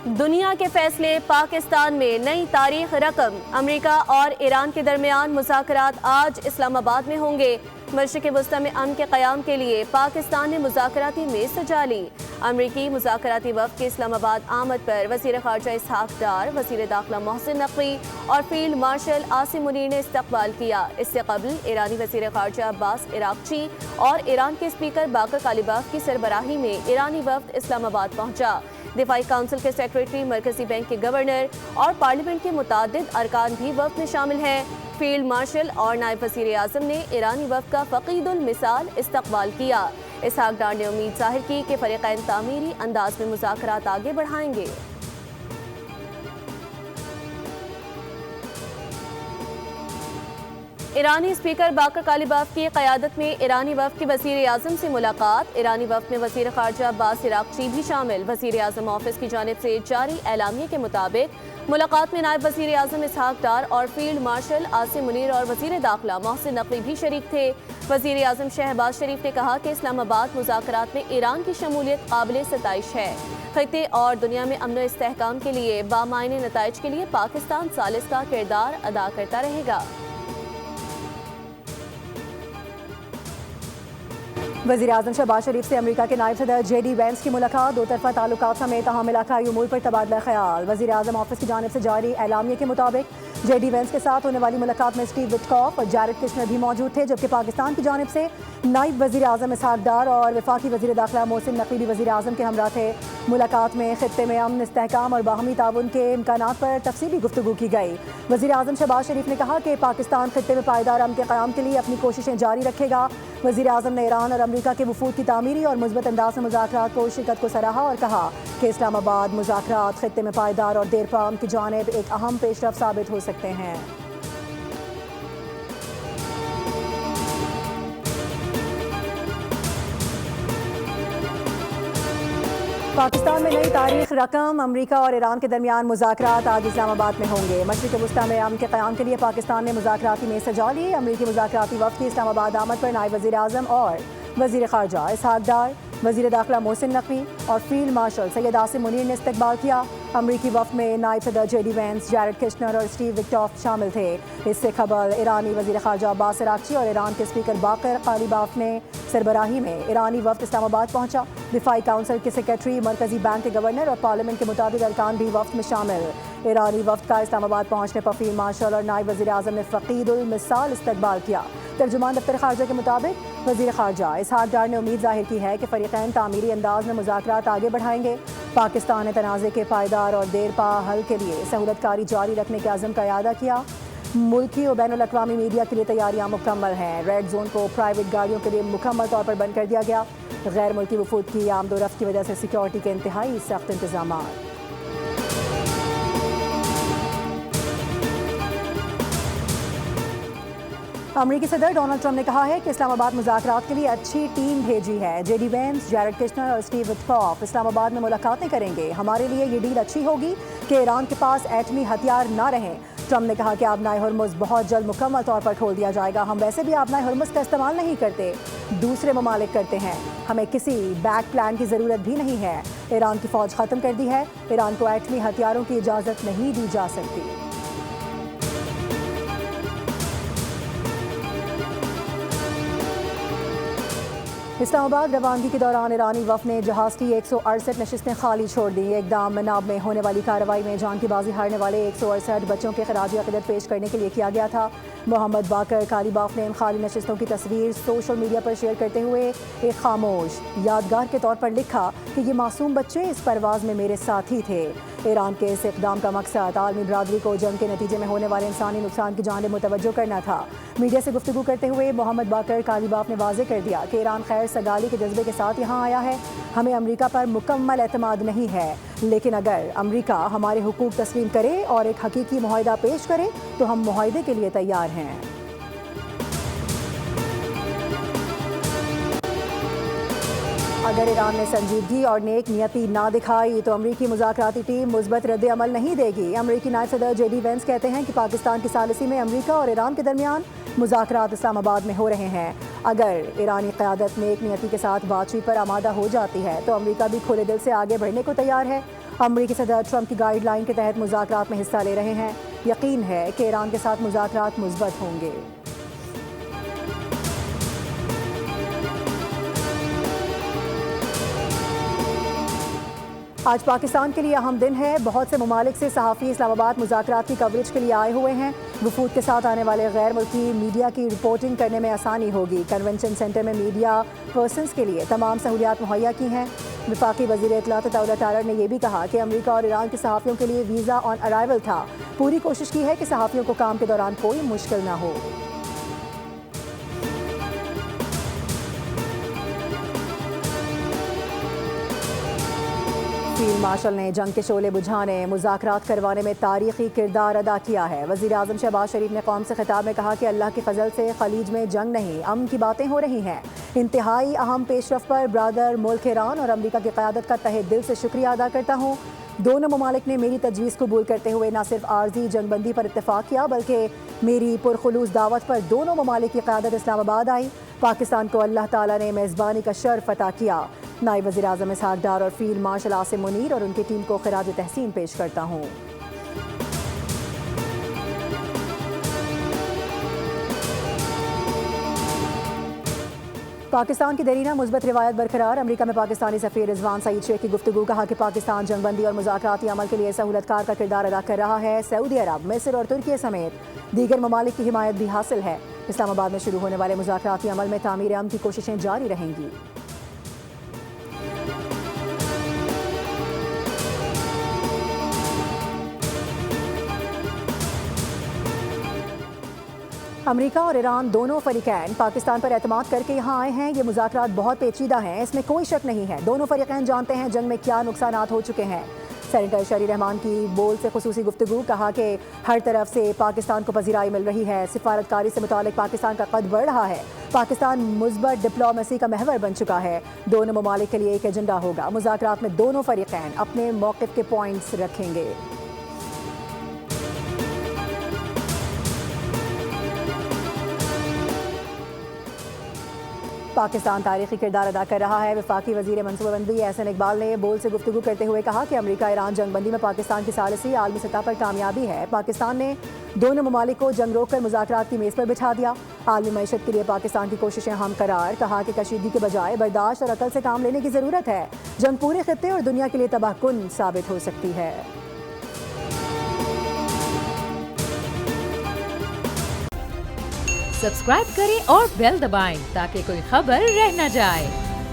دنیا کے فیصلے پاکستان میں نئی تاریخ رقم۔ امریکہ اور ایران کے درمیان مذاکرات آج اسلام آباد میں ہوں گے۔ مشرق وسطی میں امن کے قیام کے لیے پاکستان نے مذاکراتی میز سجا لی۔ امریکی مذاکراتی وفد کے اسلام آباد آمد پر وزیر خارجہ اسحاق ڈار، وزیر داخلہ محسن نقوی اور فیلڈ مارشل عاصم منیر نے استقبال کیا۔ اس سے قبل ایرانی وزیر خارجہ عباس عراقچی اور ایران کے اسپیکر باقر کالیباف کی سربراہی میں ایرانی وفد اسلام آباد پہنچا۔ دفاعی کونسل کے سیکریٹری، مرکزی بینک کے گورنر اور پارلیمنٹ کے متعدد ارکان بھی وفد میں شامل ہیں۔ فیلڈ مارشل اور نائب وزیر اعظم نے ایرانی وفد کا فقید المثال استقبال کیا۔ اسحاق ڈار نے امید ظاہر کی کہ فریقین تعمیری انداز میں مذاکرات آگے بڑھائیں گے۔ ایرانی اسپیکر باقر کالیباف کی قیادت میں ایرانی وفد کی وزیر اعظم سے ملاقات۔ ایرانی وفد میں وزیر خارجہ عباس عراقچی بھی شامل۔ وزیر اعظم آفس کی جانب سے جاری اعلامیے کے مطابق ملاقات میں نائب وزیر اعظم اسحاق ڈار اور فیلڈ مارشل عاصم منیر اور وزیر داخلہ محسن نقوی بھی شریک تھے۔ وزیر اعظم شہباز شریف نے کہا کہ اسلام آباد مذاکرات میں ایران کی شمولیت قابل ستائش ہے۔ خطے اور دنیا میں امن و استحکام کے لیے بامعنی نتائج کے لیے پاکستان ثالث کا کردار ادا کرتا رہے گا۔ وزیر اعظم شہباز شریف سے امریکہ کے نائب صدر جے ڈی وینس کی ملاقات۔ دو طرفہ تعلقات سمیت اہم علاقائی امور پر تبادلہ خیال۔ وزیر اعظم آفس کی جانب سے جاری اعلامیے کے مطابق جے ڈی وینس کے ساتھ ہونے والی ملاقات میں اسٹیو وٹکاف اور جیرڈ کشنر بھی موجود تھے، جبکہ پاکستان کی جانب سے نائب وزیر اعظم اسحاق ڈار اور وفاقی وزیر داخلہ محسن نقوی بھی وزیر اعظم کے ہمراہ تھے۔ ملاقات میں خطے میں امن، استحکام اور باہمی تعاون کے امکانات پر تفصیلی گفتگو کی گئی۔ وزیر اعظم شہباز شریف نے کہا کہ پاکستان خطے میں پائیدار امن کے قیام کے لیے اپنی کوششیں جاری رکھے گا۔ وزیر اعظم نے ایران اور امریکہ کے وفود کی تعمیری اور مثبت انداز میں مذاکرات کو شرکت کو سراہا اور کہا کہ اسلام آباد مذاکرات خطے میں پائیدار اور دیرپا امن کی جانب ایک اہم پیش رفت ثابت ہو سکتے ہیں۔ پاکستان میں نئی تاریخ رقم۔ امریکہ اور ایران کے درمیان مذاکرات آج اسلام آباد میں ہوں گے۔ مشرق وسطی میں امن کے قیام کے لیے پاکستان نے مذاکراتی میز سجا لی۔ امریکی مذاکراتی وفد کی اسلام آباد آمد پر نائب وزیر اعظم اور وزیر خارجہ اسحاق ڈار، وزیر داخلہ محسن نقوی اور فیلڈ مارشل سید عاصم منیر نے استقبال کیا۔ امریکی وفد میں نائب صدر J D Vance, Jared Kushner اور اسٹیو وٹکاف شامل تھے۔ اس سے قبل ایرانی وزیر خارجہ عباس عراقچی اور ایران کے اسپیکر باقر کالیباف نے سربراہی میں ایرانی وفد اسلام آباد پہنچا۔ دفاعی کونسل کے سیکریٹری، مرکزی بینک کے گورنر اور پارلیمنٹ کے متعدد ارکان بھی وفد میں شامل۔ ایرانی وفد کا اسلام آباد پہنچنے پر فیلڈ مارشل اور نائب وزیر اعظم نے فقید المثال استقبال کیا۔ ترجمان دفتر خارجہ کے مطابق وزیر خارجہ اسحاق ڈار نے امید ظاہر کی ہے کہ فریقین تعمیری انداز میں مذاکرات آگے بڑھائیں گے۔ پاکستان نے تنازع کے پائیدار اور دیرپا حل کے لیے سہولت کاری جاری رکھنے کے عزم کا اعادہ کیا۔ ملکی و بین الاقوامی میڈیا کے لیے تیاریاں مکمل ہیں۔ ریڈ زون کو پرائیویٹ گاڑیوں کے لیے مکمل طور پر بند کر دیا گیا۔ غیر ملکی وفود کی آمد و رفت کی وجہ سے سیکیورٹی کے انتہائی سخت انتظامات۔ امریکی صدر ڈونلڈ ٹرمپ نے کہا ہے کہ اسلام آباد مذاکرات کے لیے اچھی ٹیم بھیجی ہے۔ J D Vance, Jared Kushner اور اسٹیو وٹکاف اسلام آباد میں ملاقاتیں کریں گے۔ ہمارے لیے یہ ڈیل اچھی ہوگی کہ ایران کے پاس ایٹمی ہتھیار نہ رہیں۔ ٹرمپ نے کہا کہ آبنائے ہرمز بہت جلد مکمل طور پر کھول دیا جائے گا۔ ہم ویسے بھی آبنائے ہرمز کا استعمال نہیں کرتے، دوسرے ممالک کرتے ہیں۔ ہمیں کسی بیک پلان کی ضرورت بھی نہیں ہے۔ ایران کی فوج ختم کر دی ہے۔ ایران کو ایٹمی ہتھیاروں کی اجازت نہیں دی جا سکتی۔ اسلام آباد روانگی کے دوران ایرانی وفد نے جہاز کی 168 نشستیں خالی چھوڑ دیں۔ یہ اقدام مناب میں ہونے والی کارروائی میں جان کی بازی ہارنے والے 168 بچوں کے خراج عقیدت پیش کرنے کے لیے کیا گیا تھا۔ محمد باقر کالیباف نے ان خالی نشستوں کی تصویر سوشل میڈیا پر شیئر کرتے ہوئے ایک خاموش یادگار کے طور پر لکھا کہ یہ معصوم بچے اس پرواز میں میرے ساتھی تھے۔ ایران کے اس اقدام کا مقصد عالمی برادری کو جنگ کے نتیجے میں ہونے والے انسانی نقصان کی جانب متوجہ کرنا تھا۔ میڈیا سے گفتگو کرتے ہوئے محمد باقر کالیباف نے واضح کر دیا کہ ایران خیر سگالی کے جذبے کے ساتھ یہاں آیا ہے۔ ہمیں امریکہ پر مکمل اعتماد نہیں ہے، لیکن اگر امریکہ ہمارے حقوق تسلیم کرے اور ایک حقیقی معاہدہ پیش کرے تو ہم معاہدے کے لیے تیار ہیں۔ اگر ایران نے سنجیدگی اور نیک نیتی نہ دکھائی تو امریکی مذاکراتی ٹیم مثبت رد عمل نہیں دے گی۔ امریکی نائب صدر جے ڈی وینس کہتے ہیں کہ پاکستان کی ثالثی میں امریکہ اور ایران کے درمیان مذاکرات اسلام آباد میں ہو رہے ہیں۔ اگر ایرانی قیادت نیک نیتی کے ساتھ بات چیت پر آمادہ ہو جاتی ہے تو امریکہ بھی کھلے دل سے آگے بڑھنے کو تیار ہے۔ امریکی صدر ٹرمپ کی گائیڈ لائن کے تحت مذاکرات میں حصہ لے رہے ہیں. یقین ہے کہ ایران کے ساتھ مذاکرات مثبت ہوں گے. آج پاکستان کے لیے اہم دن ہے. بہت سے ممالک سے صحافی اسلام آباد مذاکرات کی کوریج کے لیے آئے ہوئے ہیں. وفود کے ساتھ آنے والے غیر ملکی میڈیا کی رپورٹنگ کرنے میں آسانی ہوگی. کنونشن سینٹر میں میڈیا پرسنز کے لیے تمام سہولیات مہیا کی ہیں. وفاقی وزیر اطلاعات دولت ٹارر نے یہ بھی کہا کہ امریکہ اور ایران کے صحافیوں کے لیے ویزا آن ارائیول تھا. پوری کوشش کی ہے کہ صحافیوں کو کام کے دوران کوئی مشکل نہ ہو. فیلڈ مارشل نے جنگ کے شعلے بجھانے، مذاکرات کروانے میں تاریخی کردار ادا کیا ہے. وزیر اعظم شہباز شریف نے قوم سے خطاب میں کہا کہ اللہ کے فضل سے خلیج میں جنگ نہیں، امن کی باتیں ہو رہی ہیں. انتہائی اہم پیش رفت پر برادر ملک ایران اور امریکہ کی قیادت کا تہہ دل سے شکریہ ادا کرتا ہوں. دونوں ممالک نے میری تجویز قبول کرتے ہوئے نہ صرف عارضی جنگ بندی پر اتفاق کیا بلکہ میری پرخلوص دعوت پر دونوں ممالک کی قیادت اسلام آباد آئی. پاکستان کو اللہ تعالیٰ نے میزبانی کا شرف عطا کیا. نائب وزیر اعظم اسحاق ڈار اور فیلڈ مارشل عاصم منیر اور ان کی ٹیم کو خراج تحسین پیش کرتا ہوں. پاکستان کی دیرینہ مثبت روایت برقرار. امریکہ میں پاکستانی سفیر رضوان سعید شیخ کی گفتگو. کہا کہ پاکستان جنگ بندی اور مذاکراتی عمل کے لیے سہولت کار کا کردار ادا کر رہا ہے. سعودی عرب، مصر اور ترکی سمیت دیگر ممالک کی حمایت بھی حاصل ہے. اسلام آباد میں شروع ہونے والے مذاکراتی عمل میں تعمیر امن کی کوششیں جاری رہیں گی. امریکہ اور ایران دونوں فریقین پاکستان پر اعتماد کر کے یہاں آئے ہیں. یہ مذاکرات بہت پیچیدہ ہیں، اس میں کوئی شک نہیں ہے. دونوں فریقین جانتے ہیں جنگ میں کیا نقصانات ہو چکے ہیں. سینیٹر شری رحمان کی بول سے خصوصی گفتگو. کہا کہ ہر طرف سے پاکستان کو پذیرائی مل رہی ہے. سفارتکاری سے متعلق پاکستان کا قد بڑھ رہا ہے. پاکستان مثبت ڈپلومیسی کا محور بن چکا ہے. دونوں ممالک کے لیے ایک ایجنڈا ہوگا. مذاکرات میں دونوں فریقین اپنے موقف کے پوائنٹس رکھیں گے. پاکستان تاریخی کردار ادا کر رہا ہے. وفاقی وزیر منصوبہ بندی احسن اقبال نے بول سے گفتگو کرتے ہوئے کہا کہ امریکہ ایران جنگ بندی میں پاکستان کی ثالثی عالمی سطح پر کامیابی ہے. پاکستان نے دونوں ممالک کو جنگ روک کر مذاکرات کی میز پر بٹھا دیا. عالمی معیشت کے لیے پاکستان کی کوششیں ہم قرار. کہا کہ کشیدگی کے بجائے برداشت اور عقل سے کام لینے کی ضرورت ہے. جنگ پورے خطے اور دنیا کے لیے تباہ کن ثابت ہو سکتی ہے. سبسکرائب کریں اور بیل دبائیں تاکہ کوئی خبر رہ نہ جائے.